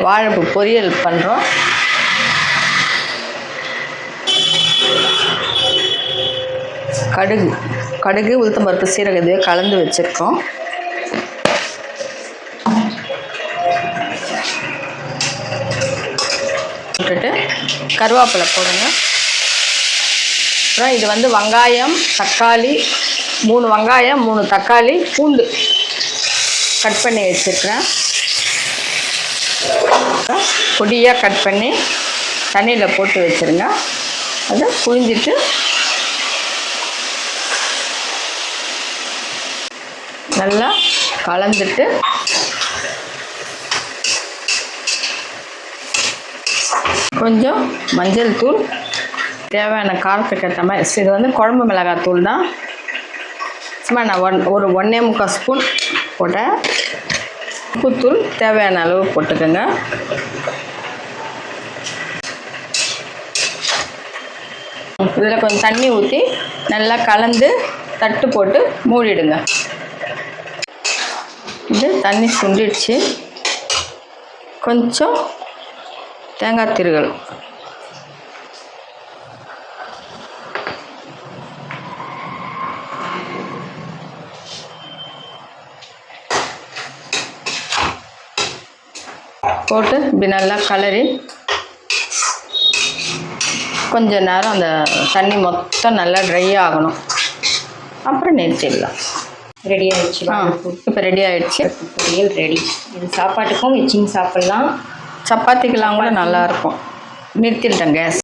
வாழைப்பூ பொரியல் பண்ணுறோம். கடுகு உளுத்தம்பருப்பு சீரகம் இதுவே கலந்து வச்சுருக்கோம். போட்டுட்டு கருவேப்பிலை போடுங்க. அப்புறம் இது வந்து வெங்காயம், தக்காளி, 3 வெங்காயம், 3 தக்காளி, பூண்டு கட் பண்ணி வச்சுருக்கிறேன். பொடியாக கட் பண்ணி தண்ணியில் போட்டு வச்சுருங்க. அதை புழிஞ்சிட்டு நல்லா கலந்துட்டு கொஞ்சம் மஞ்சள் தூள், தேவையான காரத்துக்கு ஏற்ற மாதிரி. இது வந்து குழம்பு மிளகாய் தூள் தான். சும்மா நான் 1.25 ஸ்பூன் போட்டேன். உப்புத்தூள் தேவையான அளவு போட்டுக்கோங்க. இதில் கொஞ்சம் தண்ணி ஊற்றி நல்லா கலந்து தட்டு போட்டு மூடிடுங்க. இது தண்ணி சுண்டிடுச்சு. கொஞ்சம் தேங்காய் திருகல் போட்டு இப்படி நல்லா கலரி கொஞ்ச நேரம் அந்த தண்ணி மொத்தம் நல்லா ட்ரை ஆகணும். அப்புறம் நிறுத்திடலாம். ரெடி ஆகிடுச்சு. இப்போ ரெடி ஆகிடுச்சு. பொரியல் ரெடி. இது சாப்பாட்டுக்கும் வச்சுன்னு சாப்பிட்லாம், சப்பாத்திக்கெல்லாம் கூட நல்லாயிருக்கும். நிறுத்திட்டேன் கேஸ்.